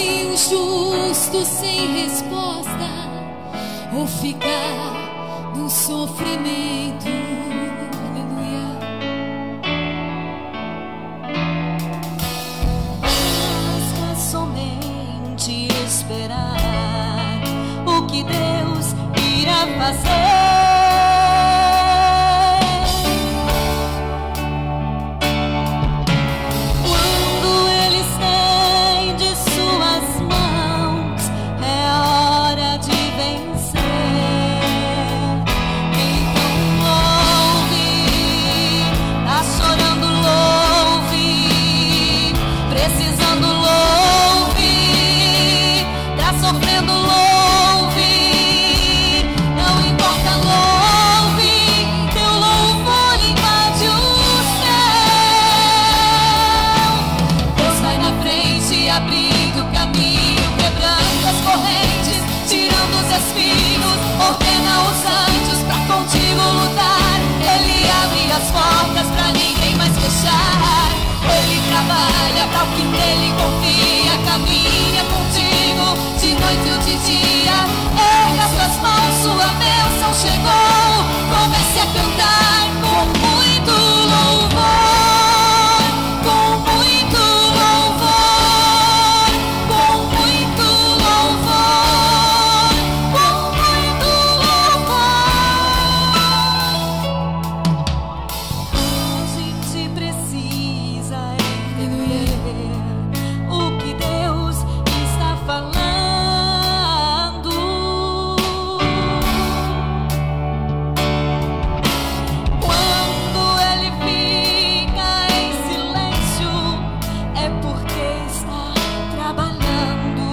ouvir um justo sem resposta, ou ficar no sofrimento. Aleluia. Basta somente esperar o que Deus irá fazer. Trabalha para o que nele confia, caminha contigo de noite ou de dia. Erga suas mãos, sua bênção chegou. Comece a cantar com muito louvor, com muito louvor, com muito louvor, com muito louvor. A gente precisa o que Deus está falando. Quando Ele fica em silêncio, é porque está trabalhando.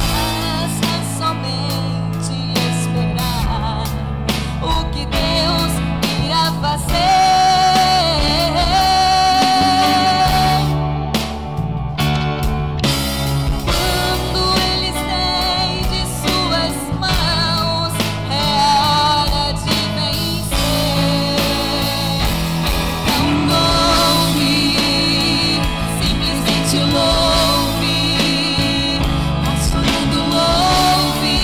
Basta somente esperar o que Deus irá fazer. Quando Ele estende suas mãos, é hora de vencer. Então louve, simplesmente louve, pastorando louve,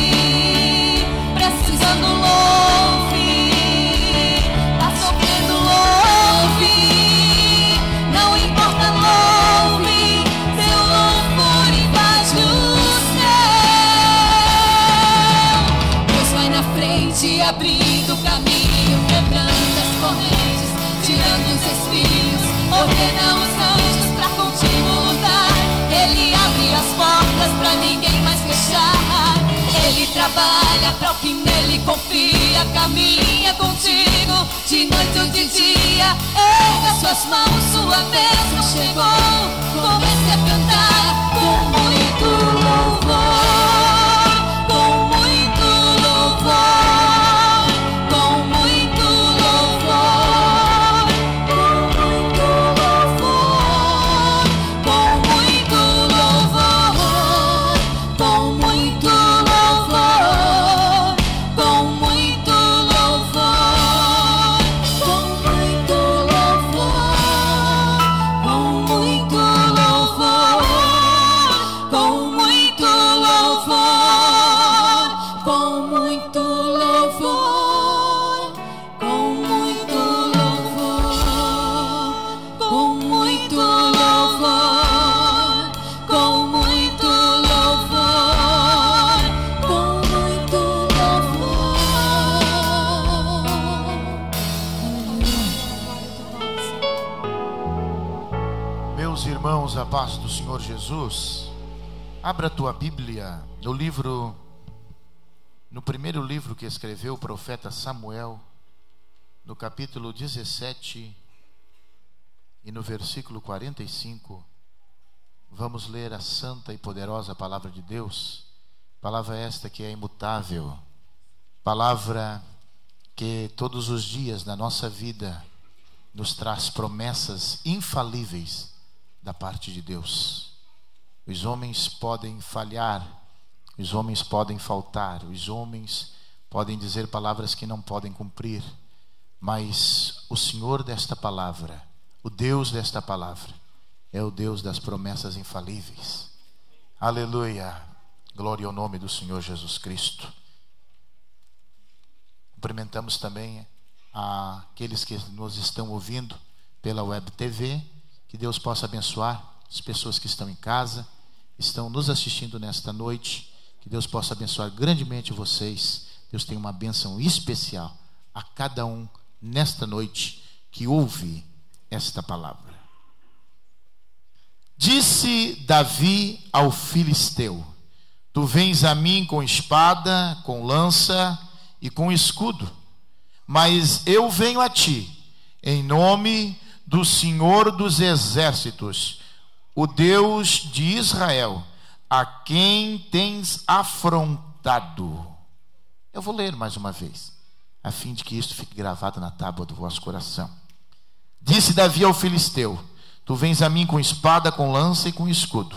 precisando louve, tá sofrendo louve, não importa louve, teu louvor invade o céu. Deus vai na frente, abrindo o caminho, quebrando as correntes, tirando os espinhos, ordena os anjos pra contigo lutar. Ele abre as portas pra ninguém mais fechar. Ele trabalha pra o que nele confia, caminha contigo de noite ou de dia. Erga suas mãos, sua bênção chegou. Comece a cantar com muito louvor, com muito louvor, com muito louvor, com muito louvor, com muito louvor, com muito louvor, com muito louvor, com muito louvor, com muito louvor, com muito louvor, com muito louvor, com muito louvor, com muito louvor, com muito louvor, com muito louvor. Meus irmãos, a paz do Senhor Jesus, abra a tua Bíblia no primeiro livro que escreveu o profeta Samuel, no capítulo 17 e no versículo 45. Vamos ler a santa e poderosa palavra de Deus, palavra esta que é imutável, palavra que todos os dias da nossa vida nos traz promessas infalíveis da parte de Deus. Os homens podem falhar, os homens podem faltar, os homens podem dizer palavras que não podem cumprir, mas o Senhor desta palavra O Deus desta palavra é o Deus das promessas infalíveis. Aleluia. Glória ao nome do Senhor Jesus Cristo. Cumprimentamos também aqueles que nos estão ouvindo pela Web TV. Que Deus possa abençoar as pessoas que estão em casa, estão nos assistindo nesta noite. Que Deus possa abençoar grandemente vocês. Deus tem uma bênção especial a cada um nesta noite que ouve esta palavra. Disse Davi ao filisteu: tu vens a mim com espada, com lança e com escudo, mas eu venho a ti em nome do Senhor dos exércitos, o Deus de Israel, a quem tens afrontado. Eu vou ler mais uma vez, a fim de que isto fique gravado na tábua do vosso coração. Disse Davi ao filisteu: tu vens a mim com espada, com lança e com escudo,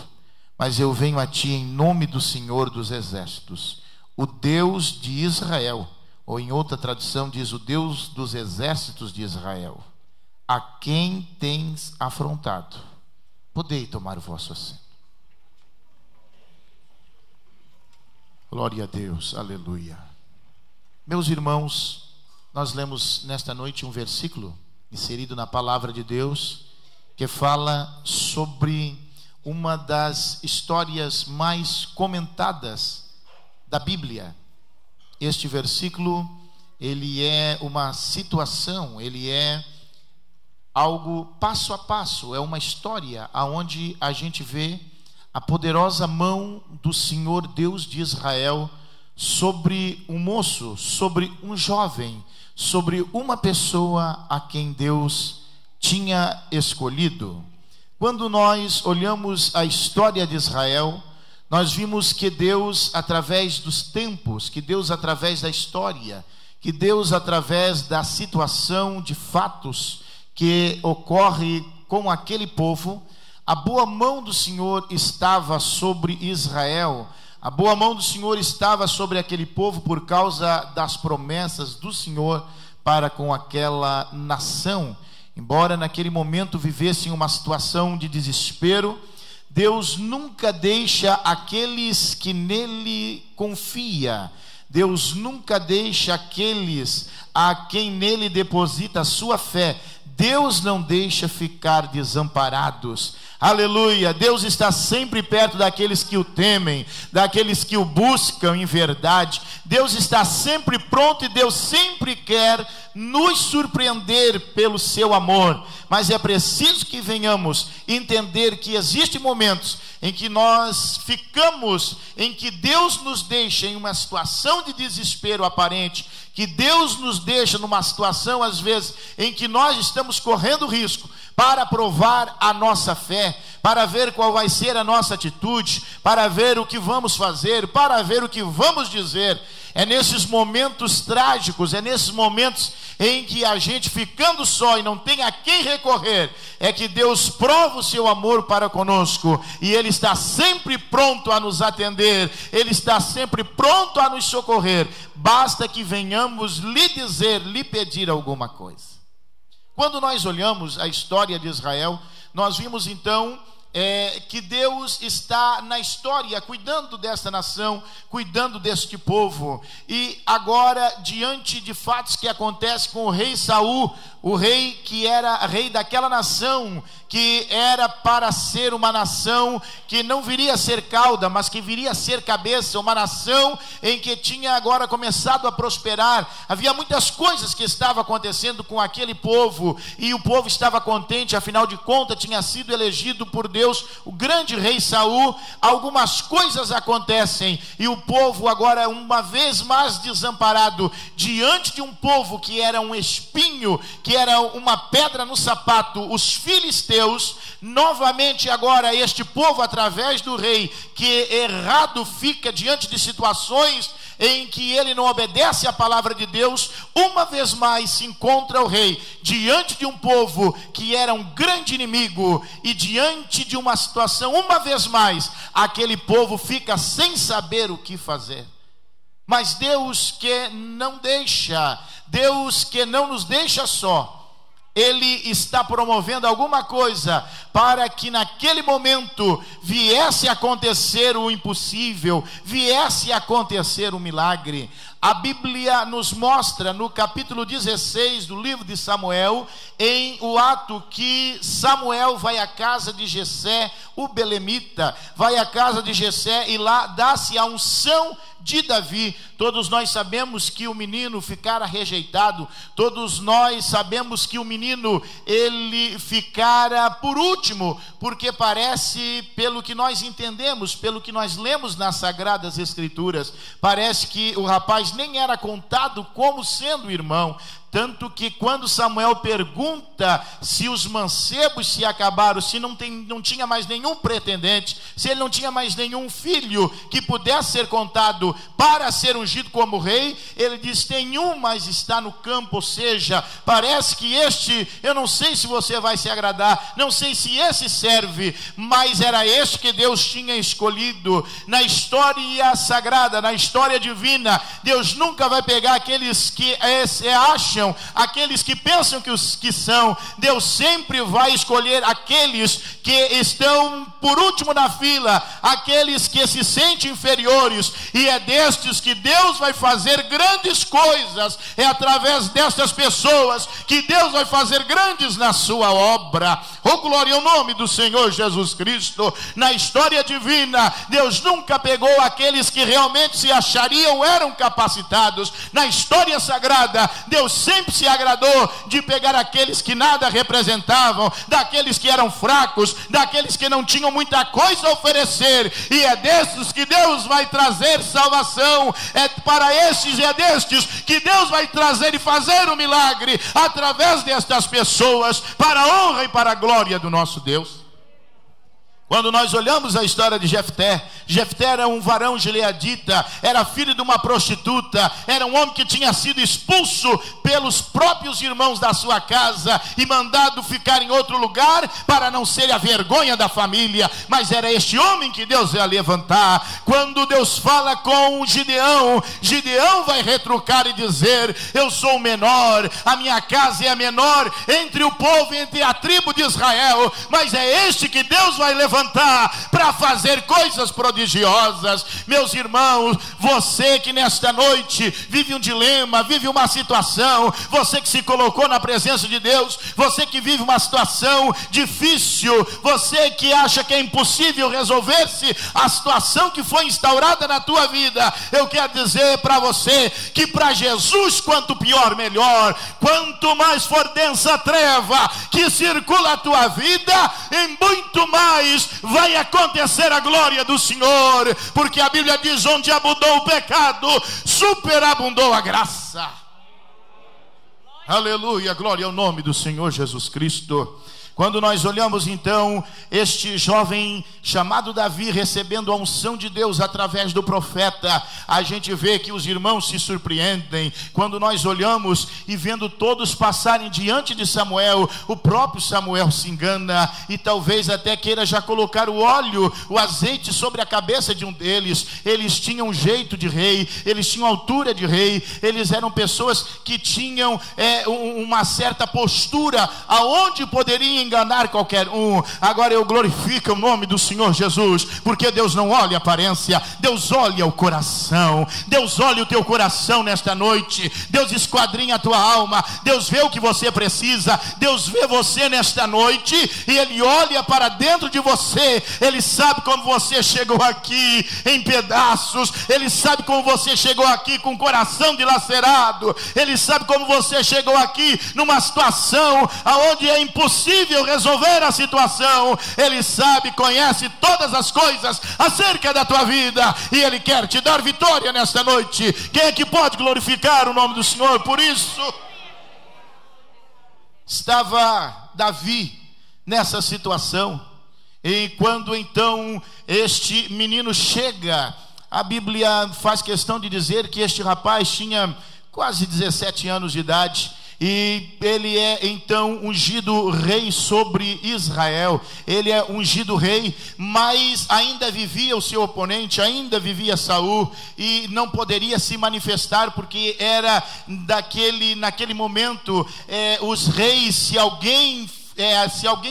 mas eu venho a ti em nome do Senhor dos exércitos, o Deus de Israel, ou em outra tradução diz o Deus dos exércitos de Israel, a quem tens afrontado. Podei tomar o vosso assento. Glória a Deus, aleluia. Meus irmãos, nós lemos nesta noite um versículo inserido na palavra de Deus, que fala sobre uma das histórias mais comentadas da Bíblia. Este versículo, ele é uma situação, ele é algo passo a passo, é uma história onde a gente vê a poderosa mão do Senhor Deus de Israel sobre um moço, sobre um jovem, sobre uma pessoa a quem Deus tinha escolhido. Quando nós olhamos a história de Israel, nós vimos que Deus, através dos tempos, que Deus, através da história, que Deus, através da situação de fatos que ocorre com aquele povo, a boa mão do Senhor estava sobre Israel, a boa mão do Senhor estava sobre aquele povo por causa das promessas do Senhor para com aquela nação. Embora naquele momento vivessem uma situação de desespero, Deus nunca deixa aqueles que nele confia. Deus nunca deixa aqueles a quem nele deposita a sua fé. Deus não deixa ficar desamparados. Aleluia. Deus está sempre perto daqueles que o temem, daqueles que o buscam em verdade. Deus está sempre pronto e Deus sempre quer nos surpreender pelo seu amor. Mas é preciso que venhamos entender que existem momentos em que nós ficamos, em que Deus nos deixa em uma situação de desespero aparente, que Deus nos deixa numa situação, às vezes, em que nós estamos correndo risco para provar a nossa fé, para ver qual vai ser a nossa atitude, para ver o que vamos fazer, para ver o que vamos dizer. É nesses momentos trágicos, é nesses momentos em que a gente ficando só e não tem a quem recorrer, é que Deus prova o seu amor para conosco, e Ele está sempre pronto a nos atender, Ele está sempre pronto a nos socorrer. Basta que venhamos lhe dizer, lhe pedir alguma coisa. Quando nós olhamos a história de Israel, nós vimos então que Deus está na história, cuidando dessa nação, cuidando deste povo. E agora, diante de fatos que acontecem com o rei Saul, o rei que era rei daquela nação, que era para ser uma nação que não viria a ser cauda, mas que viria a ser cabeça, uma nação em que tinha agora começado a prosperar. Havia muitas coisas que estavam acontecendo com aquele povo, e o povo estava contente, afinal de contas tinha sido elegido por Deus o grande rei Saul. Algumas coisas acontecem e o povo agora, uma vez mais desamparado, diante de um povo que era um espinho, que era uma pedra no sapato, os filisteus. Novamente agora este povo, através do rei, que errado fica diante de situações em que ele não obedece à palavra de Deus, uma vez mais se encontra o rei diante de um povo que era um grande inimigo, e diante de uma situação, uma vez mais, aquele povo fica sem saber o que fazer. Mas Deus que não deixa, Deus que não nos deixa só, ele está promovendo alguma coisa para que naquele momento viesse a acontecer o impossível, viesse a acontecer um milagre. A Bíblia nos mostra no capítulo 16 do livro de Samuel, em o ato que Samuel vai à casa de Jessé, o belemita, vai à casa de Jessé e lá dá-se a unção de Davi. Todos nós sabemos que o menino ficara rejeitado, todos nós sabemos que o menino ele ficara por último, porque parece, pelo que nós entendemos, pelo que nós lemos nas Sagradas Escrituras, parece que o rapaz nem era contado como sendo irmão. Tanto que quando Samuel pergunta se os mancebos se acabaram, se não tinha mais nenhum pretendente, se ele não tinha mais nenhum filho que pudesse ser contado para ser ungido como rei, ele diz: tem um, mas está no campo. Ou seja, parece que este, eu não sei se você vai se agradar, não sei se esse serve, mas era este que Deus tinha escolhido. Na história sagrada, na história divina, Deus nunca vai pegar aqueles que acham, aqueles que pensam que são. Deus sempre vai escolher aqueles que estão por último na fila, aqueles que se sentem inferiores, e é destes que Deus vai fazer grandes coisas. É através destas pessoas que Deus vai fazer grandes na sua obra. Oh, glória ao nome do Senhor Jesus Cristo. Na história divina, Deus nunca pegou aqueles que realmente se achariam eram capacitados. Na história sagrada, Deus sempre se agradou de pegar aqueles que nada representavam, daqueles que eram fracos, daqueles que não tinham muita coisa a oferecer, e é desses que Deus vai trazer salvação. É para estes e é destes que Deus vai trazer e fazer o milagre, através destas pessoas, para a honra e para a glória do nosso Deus. Quando nós olhamos a história de Jefté, Jefté era um varão gileadita, era filho de uma prostituta, era um homem que tinha sido expulso pelos próprios irmãos da sua casa e mandado ficar em outro lugar para não ser a vergonha da família. Mas era este homem que Deus ia levantar. Quando Deus fala com Gideão, Gideão vai retrucar e dizer: eu sou o menor, a minha casa é a menor entre o povo, entre a tribo de Israel, mas é este que Deus vai levantar para fazer coisas prodigiosas. Meus irmãos, você que nesta noite vive um dilema, vive uma situação, você que se colocou na presença de Deus, você que vive uma situação difícil, você que acha que é impossível resolver-se a situação que foi instaurada na tua vida, eu quero dizer para você que para Jesus, quanto pior, melhor. Quanto mais for densa a treva que circula a tua vida, em muito mais vai acontecer a glória do Senhor, porque a Bíblia diz: onde abundou o pecado, superabundou a graça. Aleluia, glória ao nome do Senhor Jesus Cristo. Quando nós olhamos então este jovem chamado Davi recebendo a unção de Deus através do profeta, a gente vê que os irmãos se surpreendem. Quando nós olhamos e vendo todos passarem diante de Samuel, o próprio Samuel se engana e talvez até queira já colocar o óleo, o azeite sobre a cabeça de um deles. Eles tinham jeito de rei, eles tinham altura de rei, eles eram pessoas que tinham uma certa postura aonde poderiam enganar qualquer um. Agora eu glorifico o nome do Senhor Jesus, porque Deus não olha a aparência, Deus olha o coração. Deus olha o teu coração nesta noite, Deus esquadrinha a tua alma, Deus vê o que você precisa, Deus vê você nesta noite e Ele olha para dentro de você. Ele sabe como você chegou aqui em pedaços, Ele sabe como você chegou aqui com o coração dilacerado, Ele sabe como você chegou aqui numa situação onde é impossível resolver a situação. Ele sabe, conhece todas as coisas acerca da tua vida e Ele quer te dar vitória nesta noite. Quem é que pode glorificar o nome do Senhor por isso? Estava Davi nessa situação, e quando então este menino chega, a Bíblia faz questão de dizer que este rapaz tinha quase 17 anos de idade. e ele é então ungido rei sobre Israel. Ele é ungido rei, mas ainda vivia o seu oponente, ainda vivia Saul, e não poderia se manifestar, porque era naquele momento, os reis, se alguém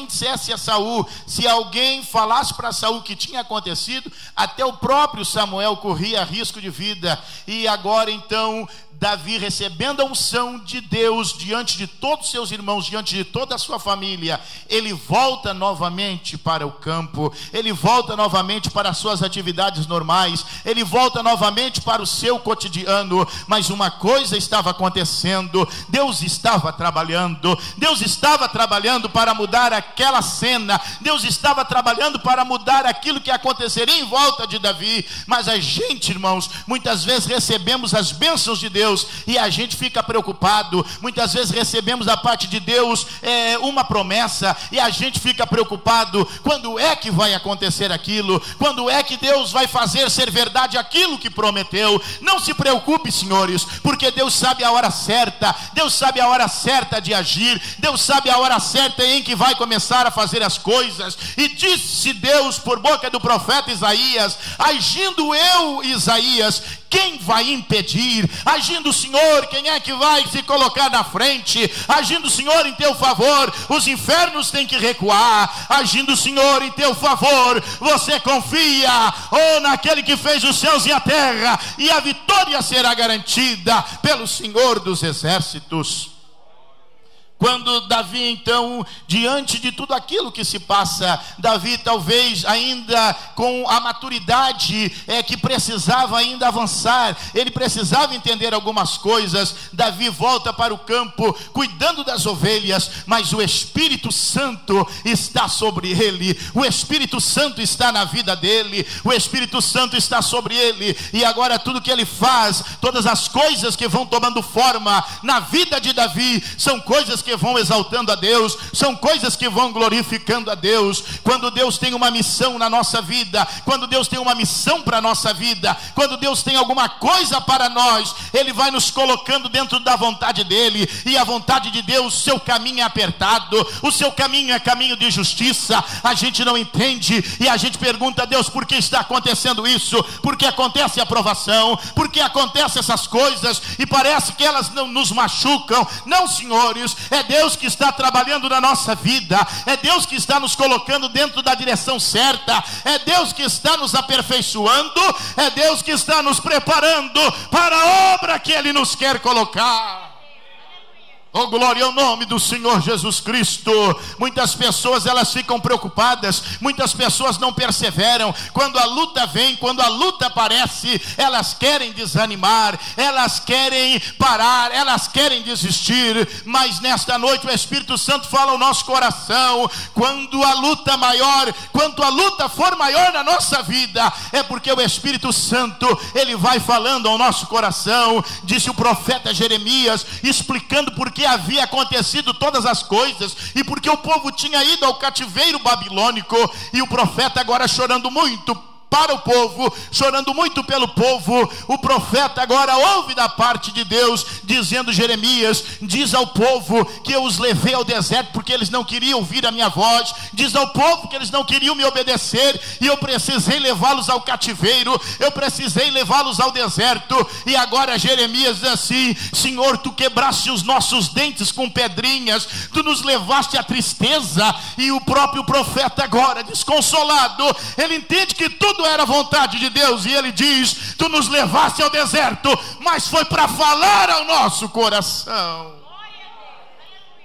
dissesse a Saul, se alguém falasse para Saul o que tinha acontecido, até o próprio Samuel corria risco de vida. E agora então Davi, recebendo a unção de Deus diante de todos os seus irmãos, diante de toda a sua família, ele volta novamente para o campo, ele volta novamente para as suas atividades normais, ele volta novamente para o seu cotidiano. Mas uma coisa estava acontecendo: Deus estava trabalhando para mudar aquela cena, Deus estava trabalhando para mudar aquilo que aconteceria em volta de Davi. Mas a gente, irmãos, muitas vezes recebemos as bênçãos de Deus e a gente fica preocupado. Muitas vezes recebemos da parte de Deus uma promessa e a gente fica preocupado: quando é que vai acontecer aquilo? Quando é que Deus vai fazer ser verdade aquilo que prometeu? Não se preocupe, senhores, porque Deus sabe a hora certa, Deus sabe a hora certa de agir, Deus sabe a hora certa em que vai começar a fazer as coisas. E disse Deus por boca do profeta Isaías: agindo eu, Isaías, quem vai impedir? Agindo o Senhor, quem é que vai se colocar na frente? Agindo o Senhor em teu favor, os infernos têm que recuar. Agindo o Senhor em teu favor, você confia naquele que fez os céus e a terra, e a vitória será garantida pelo Senhor dos exércitos. Quando Davi então, diante de tudo aquilo que se passa, Davi talvez ainda com a maturidade que precisava ainda avançar, ele precisava entender algumas coisas. Davi volta para o campo cuidando das ovelhas, mas o Espírito Santo está sobre ele, o Espírito Santo está na vida dele, o Espírito Santo está sobre ele. E agora tudo que ele faz, todas as coisas que vão tomando forma na vida de Davi, são coisas que vão exaltando a Deus, são coisas que vão glorificando a Deus. Quando Deus tem uma missão na nossa vida, quando Deus tem uma missão para a nossa vida, quando Deus tem alguma coisa para nós, Ele vai nos colocando dentro da vontade dEle. E a vontade de Deus, seu caminho é apertado, o seu caminho é caminho de justiça. A gente não entende e a gente pergunta a Deus: por que está acontecendo isso? Por que acontece a provação? Por que acontecem essas coisas? E parece que elas não nos machucam. Não, senhores, é Deus que está trabalhando na nossa vida, é Deus que está nos colocando dentro da direção certa, é Deus que está nos aperfeiçoando, é Deus que está nos preparando para a obra que Ele nos quer colocar. Oh, glória ao nome do Senhor Jesus Cristo. Muitas pessoas, elas ficam preocupadas, muitas pessoas não perseveram. Quando a luta vem, quando a luta aparece, elas querem desanimar, elas querem parar, elas querem desistir. Mas nesta noite o Espírito Santo fala ao nosso coração: quando a luta for maior na nossa vida, é porque o Espírito Santo, ele vai falando ao nosso coração. Disse o profeta Jeremias, explicando por que havia acontecido todas as coisas e porque o povo tinha ido ao cativeiro babilônico. E o profeta, agora chorando muito para o povo, chorando muito pelo povo, o profeta agora ouve da parte de Deus, dizendo: Jeremias, diz ao povo que eu os levei ao deserto porque eles não queriam ouvir a minha voz, diz ao povo que eles não queriam me obedecer, e eu precisei levá-los ao cativeiro, eu precisei levá-los ao deserto. E agora Jeremias diz assim: Senhor, tu quebraste os nossos dentes com pedrinhas, tu nos levaste à tristeza. E o próprio profeta agora, desconsolado, ele entende que tudo era vontade de Deus, e ele diz: tu nos levaste ao deserto, mas foi para falar ao nosso coração.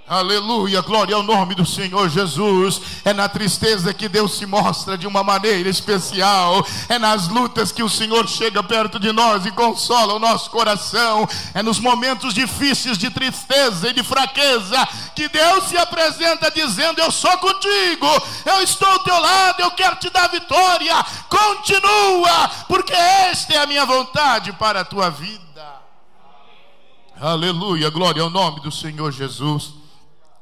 Aleluia, glória ao nome do Senhor Jesus. É na tristeza que Deus se mostra de uma maneira especial, é nas lutas que o Senhor chega perto de nós e consola o nosso coração, é nos momentos difíceis de tristeza e de fraqueza que Deus se apresenta dizendo: eu sou contigo, eu estou ao teu lado, eu quero te dar vitória, continua, porque esta é a minha vontade para a tua vida. Aleluia, glória ao nome do Senhor Jesus.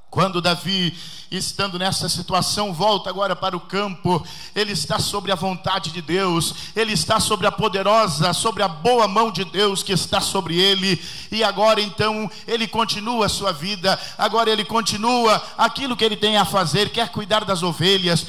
Quando Davi estando nessa situação, volta agora para o campo. Ele está sobre a vontade de Deus, ele está sobre a poderosa, sobre a boa mão de Deus que está sobre ele. E agora então ele continua a sua vida, agora ele continua aquilo que ele tem a fazer, quer cuidar das ovelhas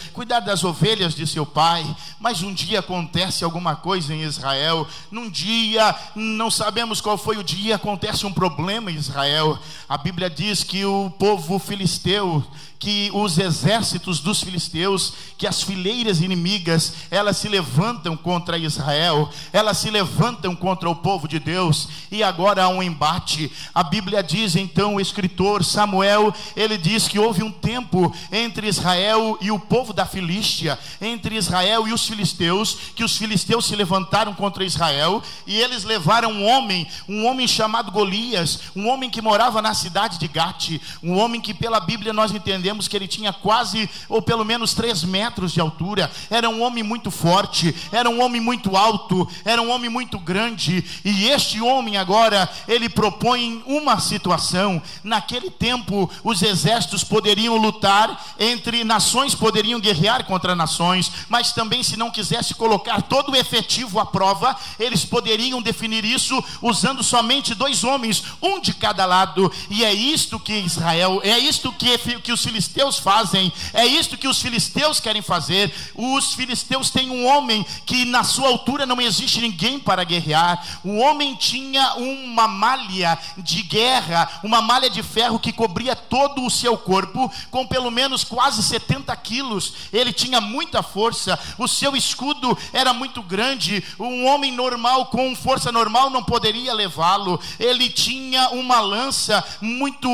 de seu pai. Mas um dia acontece alguma coisa em Israel, num dia, não sabemos qual foi o dia, acontece um problema em Israel. A Bíblia diz que o povo filisteu, que os exércitos dos filisteus, que as fileiras inimigas, elas se levantam contra Israel, elas se levantam contra o povo de Deus, e agora há um embate. A Bíblia diz então, o escritor Samuel, ele diz que houve um tempo entre Israel e o povo da Filístia, entre Israel e os filisteus, que os filisteus se levantaram contra Israel, e eles levaram um homem chamado Golias, um homem que morava na cidade de Gate, um homem que pela Bíblia nós entendemos que ele tinha quase, ou pelo menos 3 metros de altura. Era um homem muito forte, era um homem muito alto, era um homem muito grande. E este homem agora, ele propõe uma situação. Naquele tempo, os exércitos poderiam lutar entre nações, poderiam guerrear contra nações, mas também, se não quisesse colocar todo o efetivo à prova, eles poderiam definir isso usando somente 2 homens, um de cada lado. E é isto que Israel, é isto que os filisteus fazem, é isto que os filisteus querem fazer. Os filisteus têm um homem que na sua altura não existe ninguém para guerrear. O homem tinha uma malha de guerra, uma malha de ferro que cobria todo o seu corpo, com pelo menos quase 70 quilos. Ele tinha muita força, o seu escudo era muito grande. Um homem normal, com força normal, não poderia levá-lo. Ele tinha uma lança muito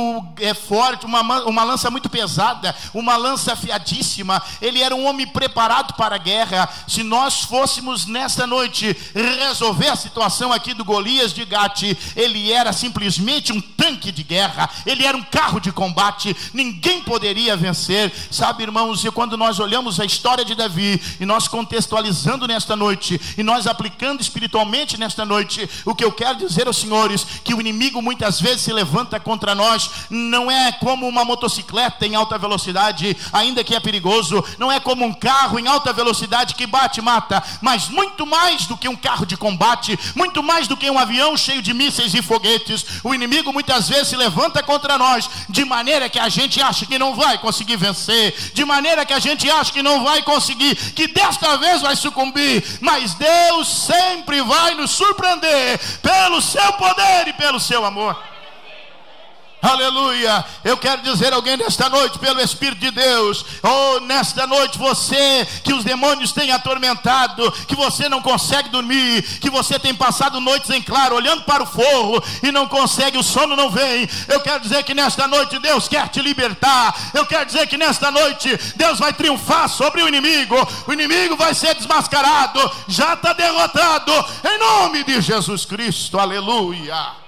forte, uma lança muito pesada, uma lança afiadíssima. Ele era um homem preparado para a guerra. Se nós fôssemos nesta noite resolver a situação aqui do Golias de Gate, ele era simplesmente um tanque de guerra, ele era um carro de combate, ninguém poderia vencer. Sabe, irmãos, e quando nós olhamos a história de Davi, e nós contextualizando nesta noite, e nós aplicando espiritualmente nesta noite, o que eu quero dizer aos senhores, que o inimigo muitas vezes se levanta contra nós, não é como uma motocicleta em alta velocidade, ainda que é perigoso, não é como um carro em alta velocidade que bate e mata, mas muito mais do que um carro de combate, muito mais do que um avião cheio de mísseis e foguetes. O inimigo muitas vezes se levanta contra nós, de maneira que a gente acha que não vai conseguir vencer, de maneira que a gente acha que não vai conseguir, que desta vez vai sucumbir, mas Deus sempre vai nos surpreender, pelo seu poder e pelo seu amor. Aleluia. Eu quero dizer a alguém nesta noite, pelo Espírito de Deus, nesta noite, você que os demônios têm atormentado, que você não consegue dormir, que você tem passado noites em claro, olhando para o forro e não consegue, o sono não vem. Eu quero dizer que nesta noite Deus quer te libertar. Eu quero dizer que nesta noite Deus vai triunfar sobre o inimigo vai ser desmascarado, já está derrotado, em nome de Jesus Cristo. Aleluia.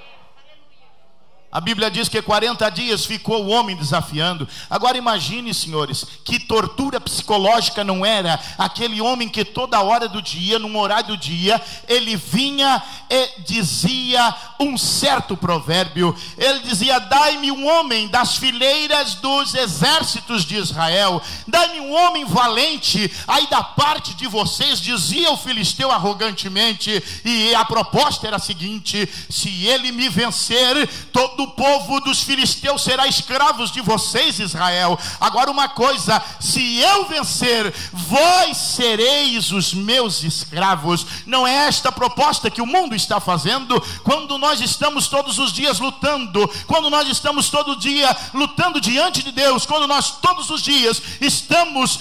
A Bíblia diz que 40 dias ficou o homem desafiando. Agora imagine, senhores, que tortura psicológica não era aquele homem que toda hora do dia, num horário do dia, ele vinha e dizia um certo provérbio. Ele dizia: dai-me um homem das fileiras dos exércitos de Israel, dai-me um homem valente. Aí da parte de vocês, dizia o filisteu arrogantemente, e a proposta era a seguinte: se ele me vencer, todo o povo dos filisteus será escravos de vocês, Israel. Agora uma coisa: se eu vencer, vós sereis os meus escravos. Não é esta a proposta que o mundo está fazendo? Quando nós estamos todos os dias lutando, quando nós estamos todo dia lutando diante de Deus, quando nós todos os dias estamos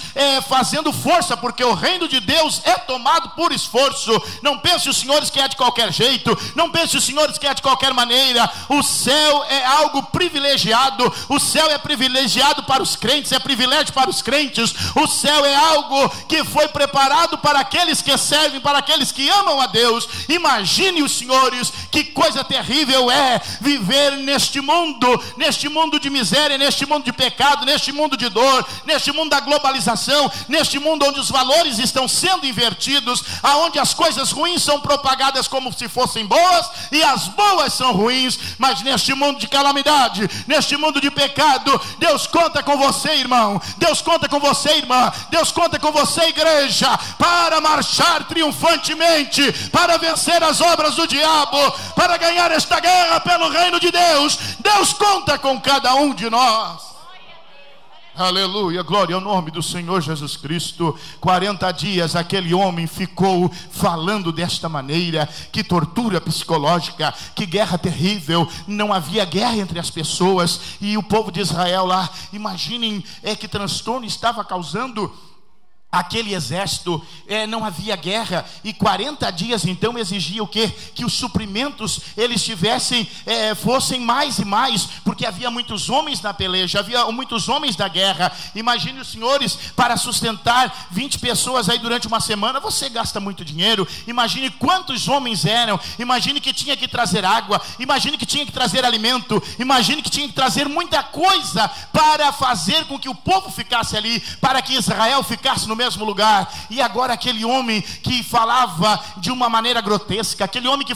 fazendo força, porque o reino de Deus é tomado por esforço. Não pense os senhores que é de qualquer jeito, não pense os senhores que é de qualquer maneira. O céu é algo privilegiado, o céu é privilegiado para os crentes, é privilégio para os crentes. O céu é algo que foi preparado para aqueles que servem, para aqueles que amam a Deus. Imagine os senhores, que coisa terrível é viver neste mundo de miséria, neste mundo de pecado, neste mundo de dor, neste mundo da globalização, neste mundo onde os valores estão sendo invertidos, aonde as coisas ruins são propagadas como se fossem boas e as boas são ruins. Mas neste mundo de calamidade, neste mundo de pecado. Deus conta com você, irmão. Deus conta com você, irmã. Deus conta com você, igreja, para marchar triunfantemente, para vencer as obras do diabo, para ganhar esta guerra pelo reino de Deus. Deus conta com cada um de nós. Aleluia, glória ao nome do Senhor Jesus Cristo. 40 dias aquele homem ficou falando desta maneira. Que tortura psicológica, que guerra terrível. Não havia guerra entre as pessoas. E o povo de Israel lá, imaginem que transtorno estava causando aquele exército. Não havia guerra, e 40 dias então exigia o quê? Que os suprimentos eles fossem mais e mais, porque havia muitos homens na peleja, havia muitos homens da guerra. Imagine os senhores, para sustentar 20 pessoas aí durante uma semana, você gasta muito dinheiro. Imagine quantos homens eram. Imagine que tinha que trazer água, imagine que tinha que trazer alimento, imagine que tinha que trazer muita coisa para fazer com que o povo ficasse ali, para que Israel ficasse no mesmo lugar. E agora aquele homem que falava de uma maneira grotesca, aquele homem que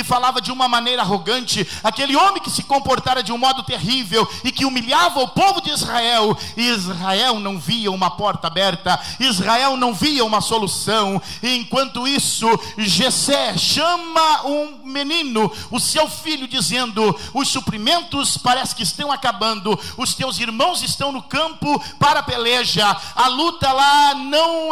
falava de uma maneira arrogante, aquele homem que se comportara de um modo terrível e que humilhava o povo de Israel. E Israel não via uma porta aberta, Israel não via uma solução. E enquanto isso, Jessé chama um menino, o seu filho, dizendo: os suprimentos parece que estão acabando, os teus irmãos estão no campo para a peleja, a luta lá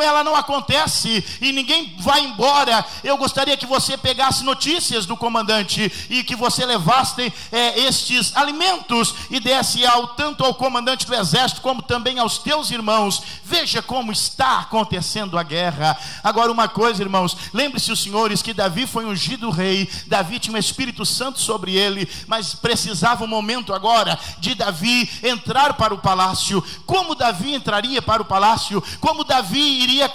ela não acontece e ninguém vai embora. Eu gostaria que você pegasse notícias do comandante e que você levasse estes alimentos e desse tanto ao comandante do exército como também aos teus irmãos. Veja como está acontecendo a guerra. Agora uma coisa, irmãos, lembre-se os senhores que Davi foi ungido rei, Davi tinha o Espírito Santo sobre ele, mas precisava um momento agora de Davi entrar para o palácio. Como Davi entraria para o palácio? Como Davi iria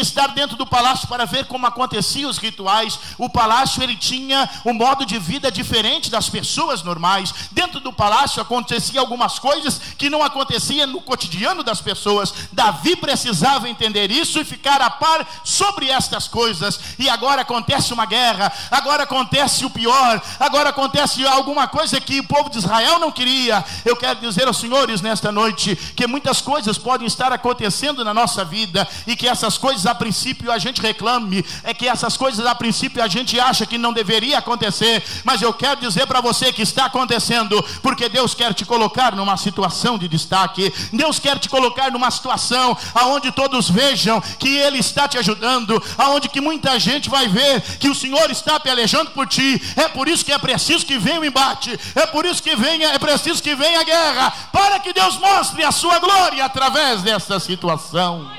estar dentro do palácio para ver como aconteciam os rituais? O palácio, ele tinha um modo de vida diferente das pessoas normais. Dentro do palácio acontecia algumas coisas que não acontecia no cotidiano das pessoas. Davi precisava entender isso e ficar a par sobre estas coisas. E agora acontece uma guerra, agora acontece o pior, agora acontece alguma coisa que o povo de Israel não queria. Eu quero dizer aos senhores nesta noite que muitas coisas podem estar acontecendo na nossa vida e que essas coisas a princípio a gente reclame, que essas coisas a princípio a gente acha que não deveria acontecer, mas eu quero dizer para você que está acontecendo, porque Deus quer te colocar numa situação de destaque. Deus quer te colocar numa situação aonde todos vejam que Ele está te ajudando, aonde que muita gente vai ver que o Senhor está pelejando por ti. É por isso que é preciso que venha o embate, é por isso que é preciso que venha a guerra, para que Deus mostre a sua glória através dessa situação.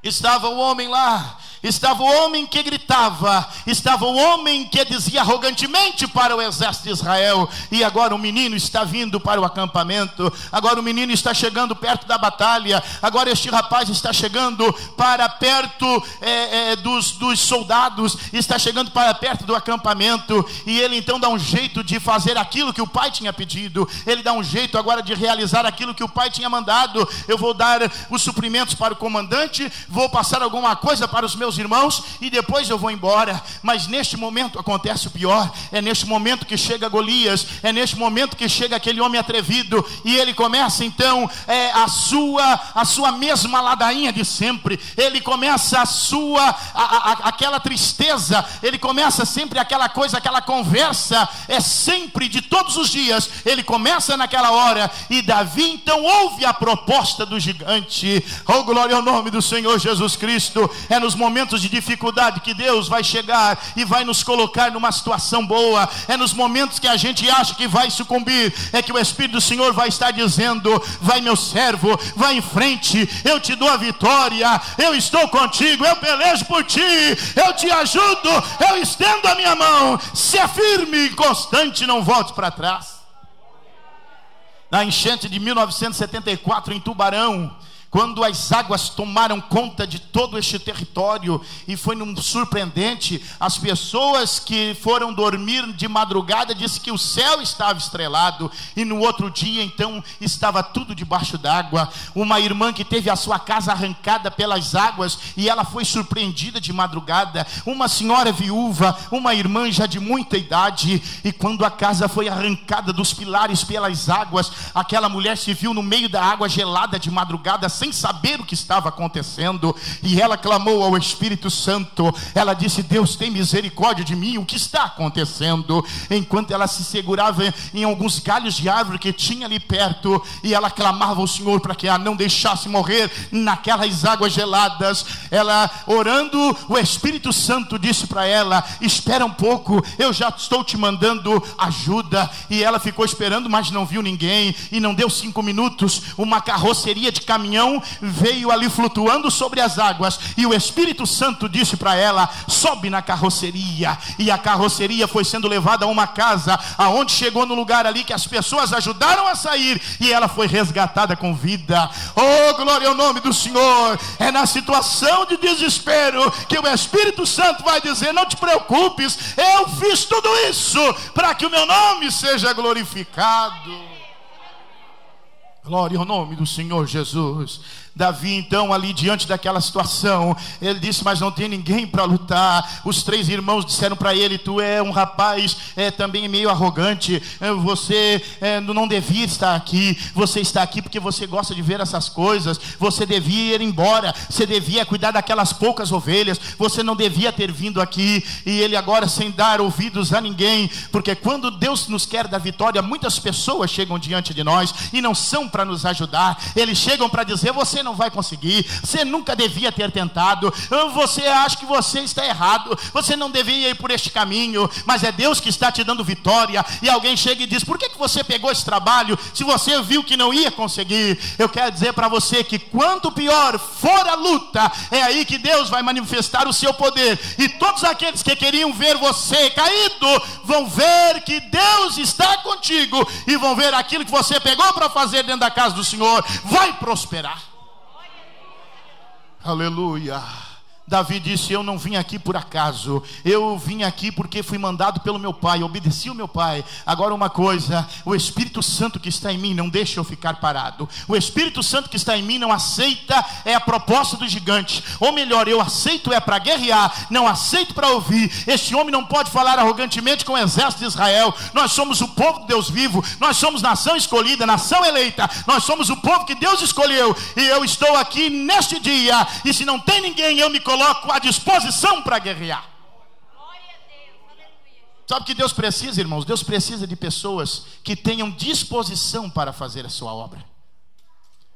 Estava o homem lá, estava o homem que gritava, estava o homem que dizia arrogantemente para o exército de Israel. E agora o menino está vindo para o acampamento, agora o menino está chegando perto da batalha, agora este rapaz está chegando para perto dos soldados, está chegando para perto do acampamento. E ele então dá um jeito de fazer aquilo que o pai tinha pedido, ele dá um jeito agora de realizar aquilo que o pai tinha mandado. Eu vou dar os suprimentos para o comandante, vou passar alguma coisa para os meus irmãos e depois eu vou embora. Mas neste momento acontece o pior. É neste momento que chega Golias, é neste momento que chega aquele homem atrevido, e ele começa então a sua mesma ladainha de sempre. Ele começa aquela tristeza, ele começa sempre aquela coisa, aquela conversa, sempre de todos os dias. Ele começa naquela hora, e Davi então ouve a proposta do gigante. Oh, glória ao nome do Senhor Jesus Cristo. É nos momentos de dificuldade que Deus vai chegar e vai nos colocar numa situação boa. É nos momentos que a gente acha que vai sucumbir, é que o Espírito do Senhor vai estar dizendo: vai, meu servo, vai em frente, eu te dou a vitória, eu estou contigo, eu pelejo por ti, eu te ajudo, eu estendo a minha mão. Se é firme e constante, não volte para trás. Na enchente de 1974 em Tubarão, quando as águas tomaram conta de todo este território, e foi surpreendente, as pessoas que foram dormir de madrugada disse que o céu estava estrelado, e no outro dia então estava tudo debaixo d'água. Uma irmã que teve a sua casa arrancada pelas águas, e ela foi surpreendida de madrugada. Uma senhora viúva, uma irmã já de muita idade, e quando a casa foi arrancada dos pilares pelas águas, aquela mulher se viu no meio da água gelada de madrugada, sem saber o que estava acontecendo, e ela clamou ao Espírito Santo. Ela disse: Deus, tem misericórdia de mim, o que está acontecendo? Enquanto ela se segurava em alguns galhos de árvore que tinha ali perto, e ela clamava ao Senhor para que a não deixasse morrer naquelas águas geladas, ela orando, o Espírito Santo disse para ela: espera um pouco, eu já estou te mandando ajuda. E ela ficou esperando, mas não viu ninguém, e não deu 5 minutos, uma carroceria de caminhão veio ali flutuando sobre as águas, e o Espírito Santo disse para ela: sobe na carroceria. E a carroceria foi sendo levada a uma casa, aonde chegou no lugar ali que as pessoas ajudaram a sair, e ela foi resgatada com vida. Oh, glória ao nome do Senhor. É na situação de desespero que o Espírito Santo vai dizer: não te preocupes, eu fiz tudo isso para que o meu nome seja glorificado. Glória ao nome do Senhor Jesus. Davi então, ali diante daquela situação, ele disse: mas não tem ninguém para lutar. Os 3 irmãos disseram para ele: tu é um rapaz também meio arrogante, você não devia estar aqui. Você está aqui porque você gosta de ver essas coisas. Você devia ir embora, você devia cuidar daquelas poucas ovelhas, você não devia ter vindo aqui. E ele agora, sem dar ouvidos a ninguém, porque quando Deus nos quer dar vitória, muitas pessoas chegam diante de nós e não são para nos ajudar. Eles chegam para dizer: você não vai conseguir, você nunca devia ter tentado, você acha que você está errado, você não devia ir por este caminho. Mas é Deus que está te dando vitória. E alguém chega e diz: por que você pegou esse trabalho se você viu que não ia conseguir? Eu quero dizer para você que quanto pior for a luta, é aí que Deus vai manifestar o seu poder, e todos aqueles que queriam ver você caído vão ver que Deus está contigo, e vão ver aquilo que você pegou para fazer dentro da casa do Senhor vai prosperar. Aleluia. Davi disse: eu não vim aqui por acaso, eu vim aqui porque fui mandado pelo meu pai, obedeci o meu pai. Agora uma coisa, o Espírito Santo que está em mim não deixa eu ficar parado. O Espírito Santo que está em mim não aceita a proposta do gigante, ou melhor, eu aceito para guerrear, não aceito para ouvir. Este homem não pode falar arrogantemente com o exército de Israel. Nós somos o povo de Deus vivo, nós somos nação escolhida, nação eleita, nós somos o povo que Deus escolheu, e eu estou aqui neste dia, e se não tem ninguém, eu me coloco à disposição para guerrear. Sabe o que Deus precisa, irmãos? Deus precisa de pessoas que tenham disposição para fazer a sua obra.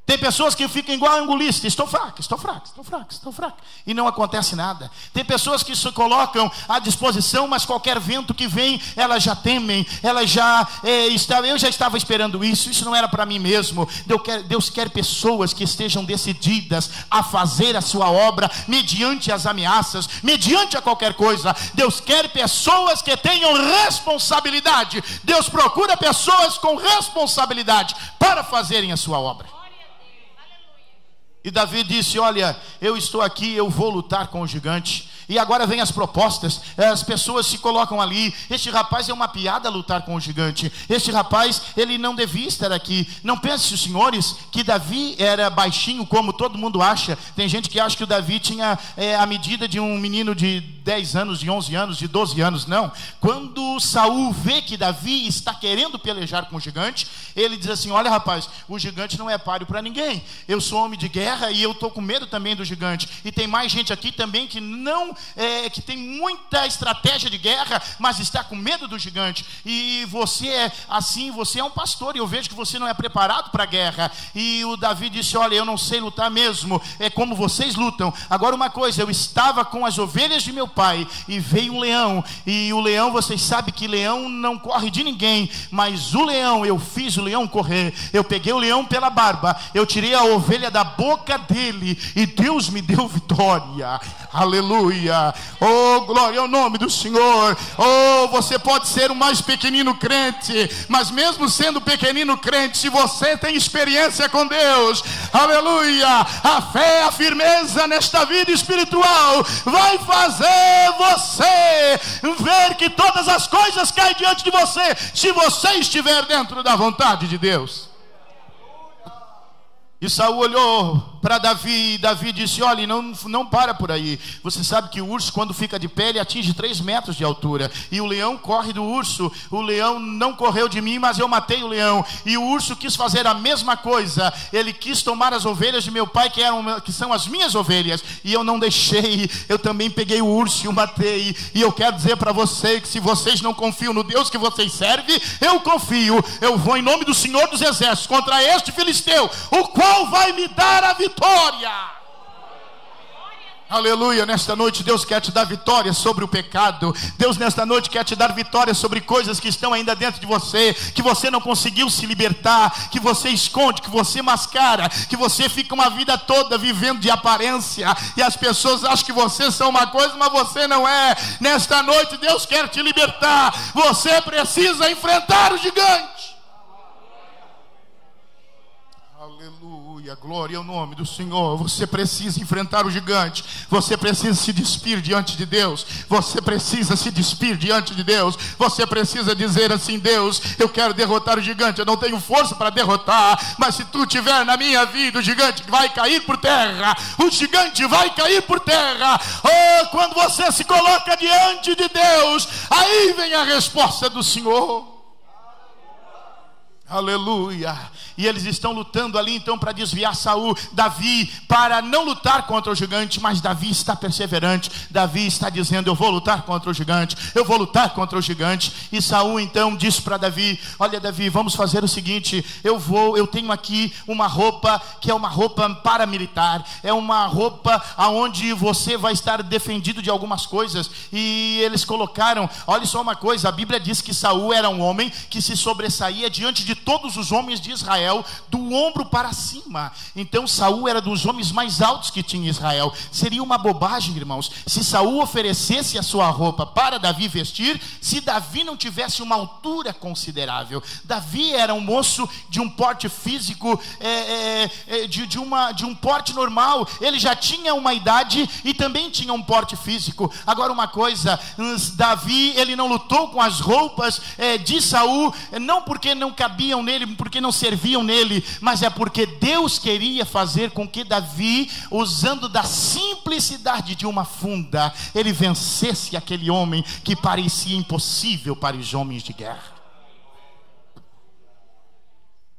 Tem pessoas que ficam igual angulista: estou fraco, estou fraco, estou fraco, estou fraco, e não acontece nada. Tem pessoas que se colocam à disposição, mas qualquer vento que vem, elas já temem, elas já eu já estava esperando isso não era para mim mesmo. Deus quer pessoas que estejam decididas a fazer a sua obra, mediante as ameaças, mediante a qualquer coisa. Deus quer pessoas que tenham responsabilidade. Deus procura pessoas com responsabilidade para fazerem a sua obra. E Davi disse: olha, eu estou aqui, eu vou lutar com o gigante. E agora vem as propostas, as pessoas se colocam ali: este rapaz é uma piada lutar com o gigante, este rapaz, ele não devia estar aqui. Não pense, senhores, que Davi era baixinho como todo mundo acha. Tem gente que acha que o Davi tinha a medida de um menino de 10 anos, de 11 anos, de 12 anos. Não. Quando Saul vê que Davi está querendo pelejar com o gigante, ele diz assim: olha, rapaz, o gigante não é páreo para ninguém, eu sou homem de guerra e eu estou com medo também do gigante. E tem mais gente aqui também que não que tem muita estratégia de guerra, mas está com medo do gigante. E você é assim, você é um pastor, e eu vejo que você não é preparado para a guerra. E o Davi disse: olha, eu não sei lutar mesmo, é como vocês lutam. Agora uma coisa, eu estava com as ovelhas de meu pai, e veio um leão, e o leão, vocês sabem que leão não corre de ninguém, mas o leão, eu fiz o leão correr, eu peguei o leão pela barba, eu tirei a ovelha da boca dele, e Deus me deu vitória. Aleluia, oh glória ao nome do Senhor. Oh, você pode ser o mais pequenino crente, mas mesmo sendo pequenino crente, se você tem experiência com Deus, aleluia, a fé, a firmeza nesta vida espiritual vai fazer você ver que todas as coisas caem diante de você, se você estiver dentro da vontade de Deus. E Saul olhou para Davi, e Davi disse: olha, não para por aí. Você sabe que o urso, quando fica de pé, ele atinge 3 metros de altura, e o leão corre do urso. O leão não correu de mim, mas eu matei o leão. E o urso quis fazer a mesma coisa, ele quis tomar as ovelhas de meu pai, que são as minhas ovelhas, e eu não deixei. Eu também peguei o urso e o matei. E eu quero dizer para você que se vocês não confiam no Deus que vocês servem, eu confio. Eu vou em nome do Senhor dos Exércitos contra este filisteu, o qual vai me dar a vitória. Aleluia, nesta noite Deus quer te dar vitória sobre o pecado. Deus nesta noite quer te dar vitória sobre coisas que estão ainda dentro de você, que você não conseguiu se libertar, que você esconde, que você mascara, que você fica uma vida toda vivendo de aparência, e as pessoas acham que você são uma coisa, mas você não é. Nesta noite Deus quer te libertar. Você precisa enfrentar o gigante. Aleluia, glória ao nome do Senhor. Você precisa enfrentar o gigante. Você precisa se despir diante de Deus. Você precisa se despir diante de Deus. Você precisa dizer assim: Deus, eu quero derrotar o gigante. Eu não tenho força para derrotar, mas se tu estiver na minha vida, o gigante vai cair por terra. O gigante vai cair por terra. Oh, quando você se coloca diante de Deus, aí vem a resposta do Senhor. Aleluia. E eles estão lutando ali então para desviar Saul. Davi, para não lutar contra o gigante, mas Davi está perseverante. Davi está dizendo: eu vou lutar contra o gigante, eu vou lutar contra o gigante. E Saul então disse para Davi: olha Davi, vamos fazer o seguinte, eu tenho aqui uma roupa que é uma roupa paramilitar, é uma roupa aonde você vai estar defendido de algumas coisas. E eles colocaram, olha só uma coisa, a Bíblia diz que Saul era um homem que se sobressaía diante de todos os homens de Israel, do ombro para cima. Então Saul era dos homens mais altos que tinha Israel. Seria uma bobagem, irmãos, se Saul oferecesse a sua roupa para Davi vestir, se Davi não tivesse uma altura considerável. Davi era um moço de um porte físico, de um porte normal. Ele já tinha uma idade e também tinha um porte físico. Agora uma coisa, Davi, ele não lutou com as roupas de Saul, não porque não cabiam nele, porque não serviam nele, mas é porque Deus queria fazer com que Davi, usando da simplicidade de uma funda, ele vencesse aquele homem que parecia impossível para os homens de guerra.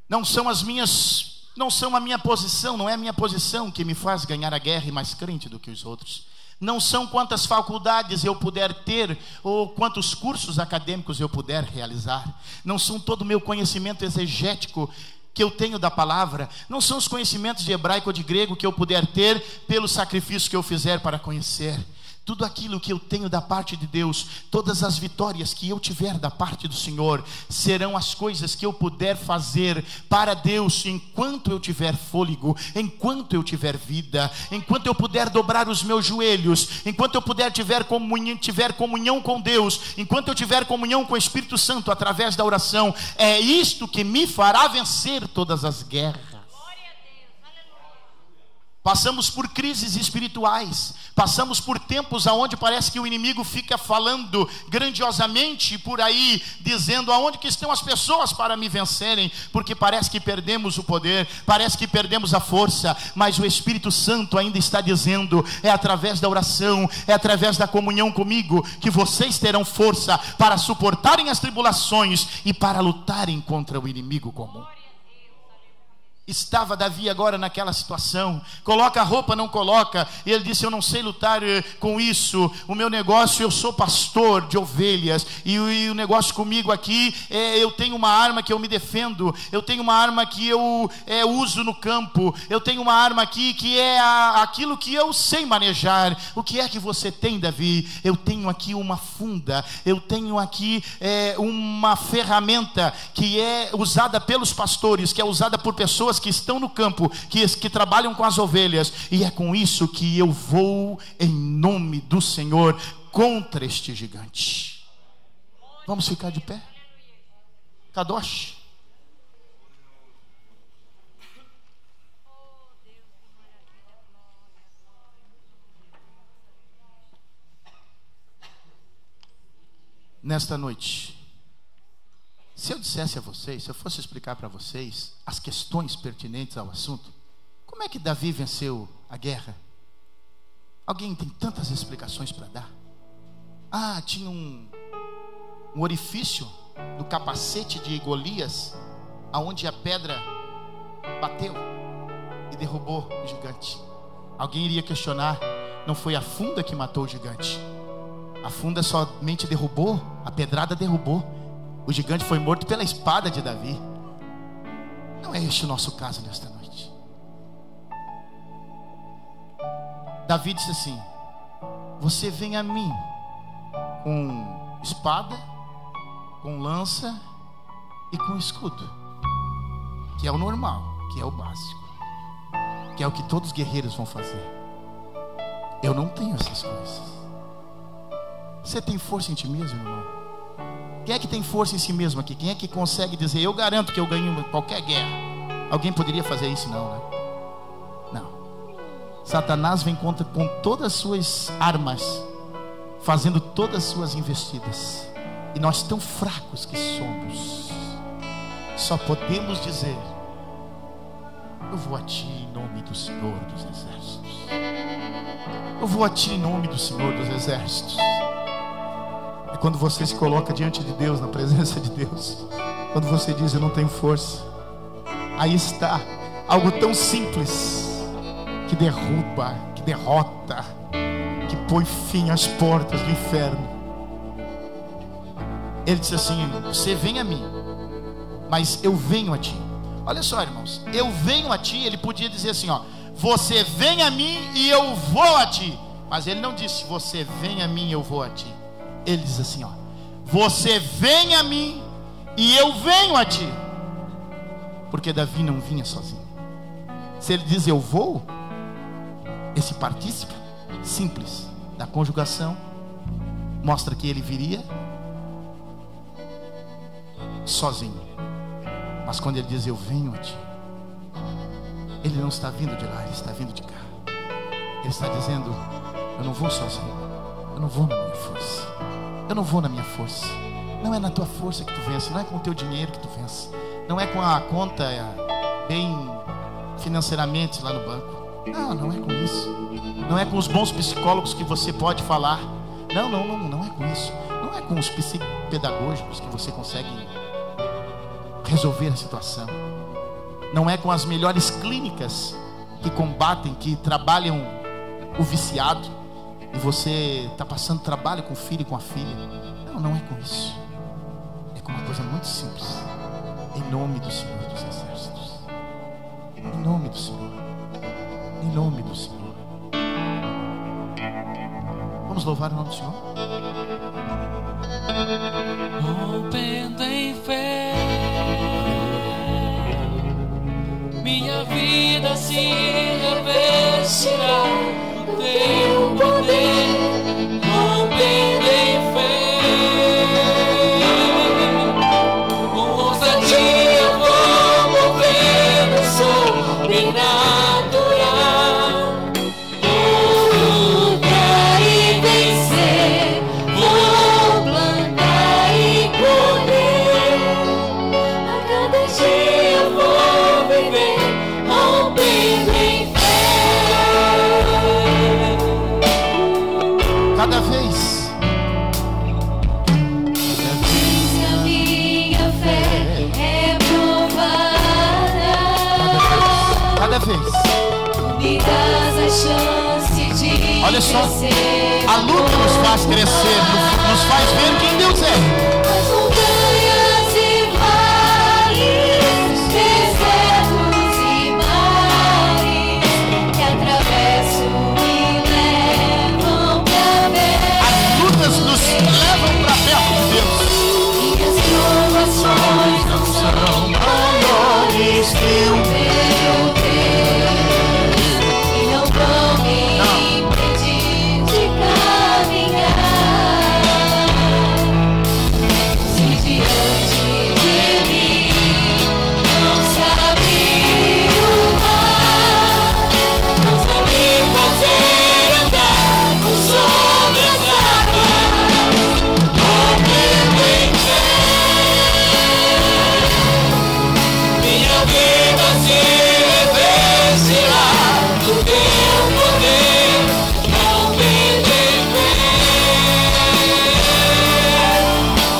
Não é a minha posição que me faz ganhar a guerra e mais crente do que os outros. Não são quantas faculdades eu puder ter, ou quantos cursos acadêmicos eu puder realizar. Não são todo o meu conhecimento exegético que eu tenho da palavra. Não são os conhecimentos de hebraico ou de grego que eu puder ter pelo sacrifício que eu fizer para conhecer. Tudo aquilo que eu tenho da parte de Deus, todas as vitórias que eu tiver da parte do Senhor, serão as coisas que eu puder fazer para Deus enquanto eu tiver fôlego, enquanto eu tiver vida, enquanto eu puder dobrar os meus joelhos, enquanto eu puder tiver comunhão com Deus, enquanto eu tiver comunhão com o Espírito Santo através da oração. É isto que me fará vencer todas as guerras. Passamos por crises espirituais, passamos por tempos onde parece que o inimigo fica falando grandiosamente por aí, dizendo aonde que estão as pessoas para me vencerem, porque parece que perdemos o poder, parece que perdemos a força, mas o Espírito Santo ainda está dizendo: é através da oração, é através da comunhão comigo, que vocês terão força para suportarem as tribulações e para lutarem contra o inimigo comum. estava Davi agora naquela situação. Coloca a roupa, não coloca. E ele disse: eu não sei lutar com isso. O meu negócio, eu sou pastor de ovelhas. E o negócio comigo aqui eu tenho uma arma que eu me defendo. Eu tenho uma arma que eu uso no campo. Eu tenho uma arma aqui que é aquilo que eu sei manejar. O que é que você tem, Davi? Eu tenho aqui uma funda. Eu tenho aqui uma ferramenta que é usada pelos pastores, que é usada por pessoas que estão no campo, que trabalham com as ovelhas, e é com isso que eu vou em nome do Senhor contra este gigante. Vamos ficar de pé? Kadosh. Nesta noite, se eu dissesse a vocês, se eu fosse explicar para vocês as questões pertinentes ao assunto, como é que Davi venceu a guerra? Alguém tem tantas explicações para dar? Tinha um orifício no capacete de Golias, aonde a pedra bateu e derrubou o gigante. Alguém iria questionar: não foi a funda que matou o gigante? A funda somente derrubou, a pedrada derrubou. O gigante foi morto pela espada de Davi. Não é este o nosso caso nesta noite. Davi disse assim: você vem a mim com espada, com lança e com escudo, que é o normal, que é o básico, que é o que todos os guerreiros vão fazer. Eu não tenho essas coisas. Você tem força em ti mesmo, irmão? Quem é que tem força em si mesmo aqui? Quem é que consegue dizer: eu garanto que eu ganho qualquer guerra? Alguém poderia fazer isso? Não, né? Não. Satanás vem com todas as suas armas, fazendo todas as suas investidas, e nós, tão fracos que somos, só podemos dizer: eu vou a ti em nome do Senhor dos Exércitos. Eu vou a ti em nome do Senhor dos Exércitos. É quando você se coloca diante de Deus, na presença de Deus, quando você diz: eu não tenho força. Aí está algo tão simples, que derruba, que derrota, que põe fim às portas do inferno. Ele disse assim: você vem a mim, mas eu venho a ti. Olha só, irmãos, eu venho a ti. Ele podia dizer assim: você vem a mim e eu vou a ti. Mas ele não disse: você vem a mim e eu vou a ti. Ele diz assim: você vem a mim e eu venho a ti. Porque Davi não vinha sozinho. Se ele diz eu vou, esse partícipe simples da conjugação mostra que ele viria sozinho. Mas quando ele diz eu venho a ti, ele não está vindo de lá, ele está vindo de cá. Ele está dizendo: eu não vou sozinho, eu não vou na minha força, eu não vou na minha força. Não é na tua força que tu vence, não é com o teu dinheiro que tu vence, não é com a conta bem financeiramente lá no banco. Não é com isso. Não é com os bons psicólogos que você pode falar. Não é com isso. Não é com os psicopedagógicos que você consegue resolver a situação. Não é com as melhores clínicas que combatem, que trabalham o viciado, e você está passando trabalho com o filho e com a filha. Não é com isso. É com uma coisa muito simples. Em nome do Senhor dos Exércitos. Em nome do Senhor. Em nome do Senhor. Vamos louvar o nome do Senhor. Rompendo em fé, minha vida se revestirá do teu poder. Rompendo em fé, com ousadia eu vou mover o sobrenatural. Vou lutar e vencer, vou plantar me dás a chance de Olha só, crescer. a luta nos faz crescer, nos faz ver quem Deus é. As montanhas e vales, desertos e mares que atravesso e levam pra perto. As lutas nos levam para perto de Deus. Minhas provações não são maiores que o meu Deus, e não vão me impedir de caminhar. Se diante de mim não se abrir o mar, não vou me fazer andar por sobre as águas, correndo em fé. Minha vida se revestirá do teu poder, não perder fé.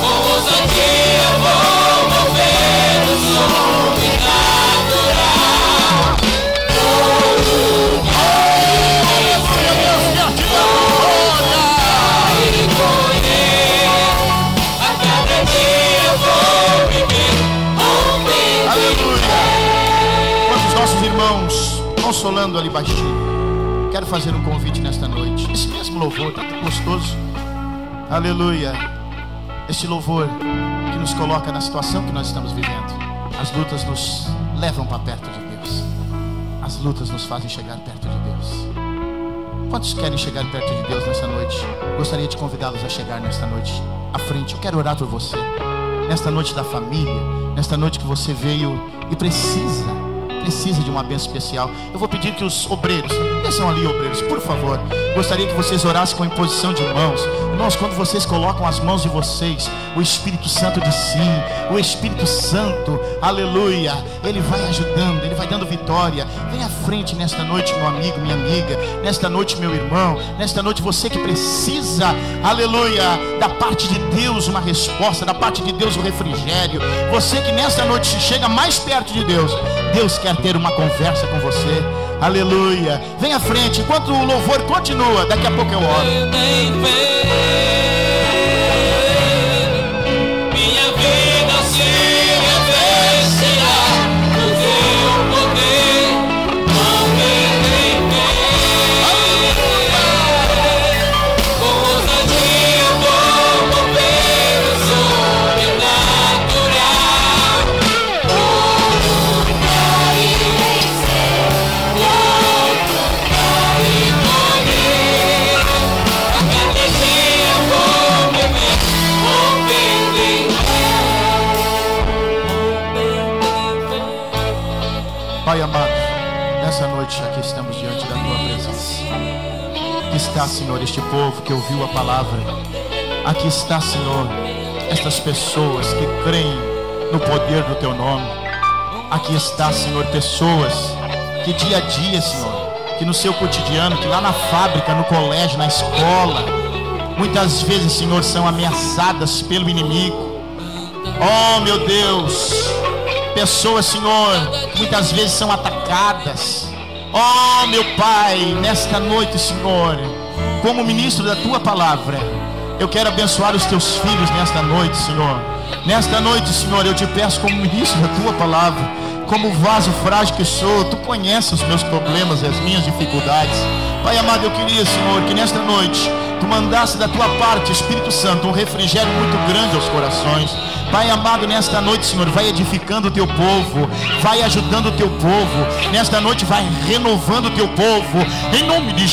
Com ousadia vou mover o sobrenatural. E colher, a cada dia eu vou viver rompendo. Aleluia. Quantos nossos irmãos consolando ali baixinho, quero fazer um convite nesta noite. Esse mesmo louvor está tão gostoso. Aleluia. Este louvor que nos coloca na situação que nós estamos vivendo. As lutas nos levam para perto de Deus. As lutas nos fazem chegar perto de Deus. Quantos querem chegar perto de Deus nesta noite? Gostaria de convidá-los a chegar nesta noite à frente. Eu quero orar por você. Nesta noite da família, nesta noite que você veio e precisa de uma bênção especial. Eu vou pedir que os obreiros, desçam ali, obreiros, por favor. Gostaria que vocês orassem com imposição de mãos. Irmãos, quando vocês colocam as mãos de vocês, o Espírito Santo de si, o Espírito Santo, aleluia, ele vai ajudando, ele vai dando vitória. Vem à frente nesta noite, meu amigo, minha amiga. Nesta noite, meu irmão. Nesta noite, você que precisa, aleluia, da parte de Deus uma resposta, da parte de Deus um refrigério. Você que nesta noite chega mais perto de Deus, Deus quer ter uma conversa com você. Aleluia. Vem à frente, enquanto o louvor continua, daqui a pouco eu oro. Minha vida se revestirá do teu poder, não perder fé. Com ousadia vou mover o sobrenatural. Vou cantar e vencer, vou cantar e morrer. A cada dia vou viver rompendo em Pai amado, nessa noite aqui estamos diante da tua presença. Aqui está, Senhor, este povo que ouviu a palavra. Aqui está, Senhor, estas pessoas que creem no poder do teu nome. Aqui está, Senhor, pessoas que dia a dia, Senhor, que no seu cotidiano, que lá na fábrica, no colégio, na escola, muitas vezes, Senhor, são ameaçadas pelo inimigo. Oh, meu Deus, pessoas, Senhor, que muitas vezes são atacadas. Oh, meu Pai, nesta noite, Senhor, como ministro da tua palavra, eu quero abençoar os teus filhos nesta noite, Senhor. Nesta noite, Senhor, eu te peço como ministro da tua palavra, como vaso frágil que sou, tu conheces os meus problemas e as minhas dificuldades. Pai amado, eu queria, Senhor, que nesta noite tu mandasse da tua parte, Espírito Santo, um refrigério muito grande aos corações. Pai amado, nesta noite, Senhor, vai edificando o teu povo, vai ajudando o teu povo. Nesta noite vai renovando o teu povo. Em nome de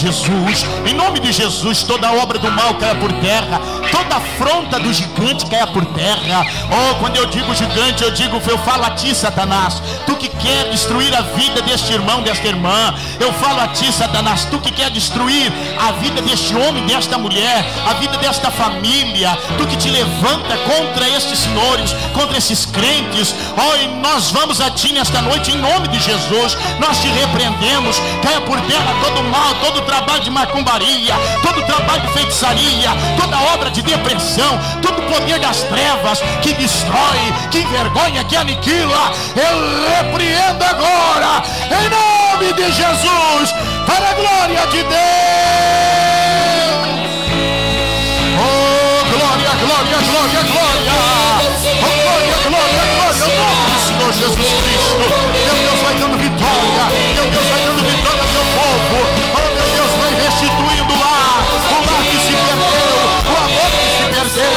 Jesus, toda obra do mal caia por terra, toda afronta do gigante caia por terra. Oh, quando eu digo gigante, eu falo a ti, Satanás, tu que quer destruir a vida deste irmão, desta irmã. Eu falo a ti, Satanás, tu que quer destruir a vida deste homem, desta desta mulher, a vida desta família. Tu que te levanta contra estes senhores, contra esses crentes. E nós vamos a ti nesta noite em nome de Jesus. Nós te repreendemos. Caia por terra todo mal, todo trabalho de macumbaria, todo trabalho de feitiçaria, toda obra de depressão, todo poder das trevas que destrói, que envergonha, que aniquila. Eu repreendo agora em nome de Jesus, para a glória de Deus. Oh, glória, glória, glória, glória. Oh, glória, glória, glória. O nome do Senhor Jesus Cristo. Meu Deus vai dando vitória. Meu Deus vai dando vitória ao teu povo. Oh, meu Deus vai restituindo o lar que se perdeu, o amor que se perdeu.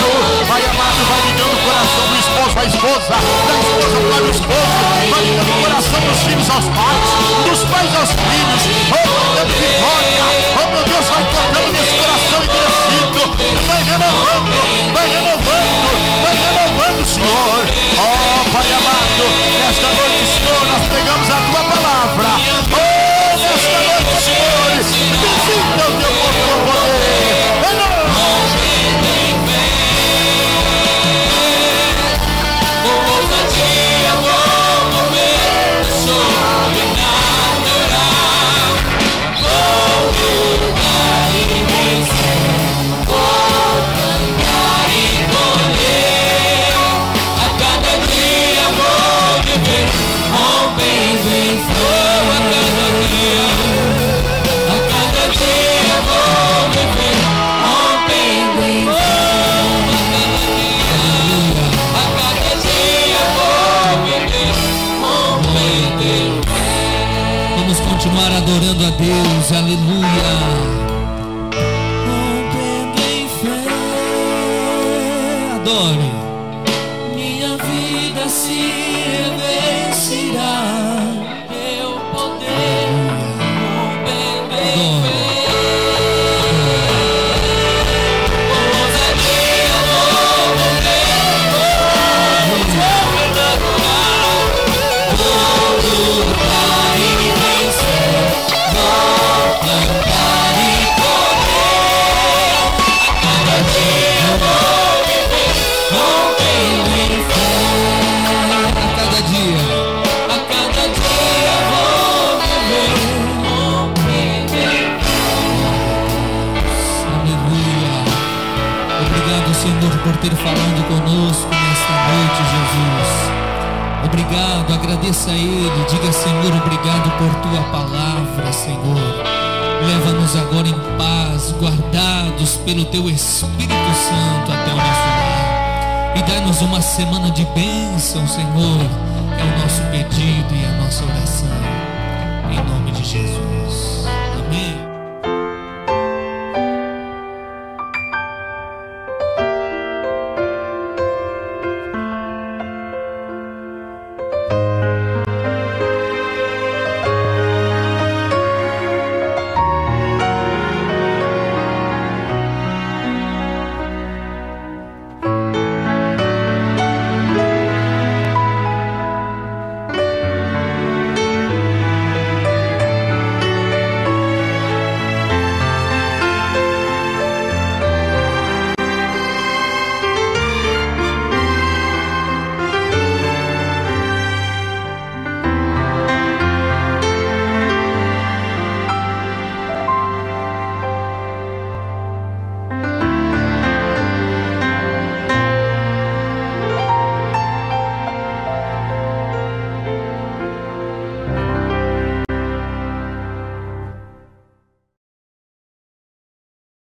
Pai amado, vai ligando o coração do esposo à esposa, da esposa para o esposo, vai ligando o coração dos filhos aos pais, dos pais aos filhos. Oh, dando vitória. Oh, meu Deus, vai tocando nesse coração endurecido, vai renovando, vai renovando, vai renovando, Senhor. Oh, Pai amado, nesta noite, Senhor, nós pegamos a tua palavra. Oh, nesta noite, Senhor, visita o teu povo com poder. Continuar adorando a Deus, aleluia. Rompendo em fé, adore. Minha vida se vencerá, meu poder rompendo em fé. Ousadia vou mover, vou lutar e vencer, vou cantar e correr. A cada dia vou viver rompendo em fé. A cada dia vou viver rompendo em fé. aleluia. Obrigado, Senhor, por ter falado conosco nesta noite, Jesus. Obrigado, agradeça a Ele, diga, Senhor, obrigado por tua palavra, Senhor. Leva-nos agora em paz, guardados pelo teu Espírito Santo até o nosso lar. E dá-nos uma semana de bênção, Senhor. É o nosso pedido e a nossa oração. Em nome de Jesus.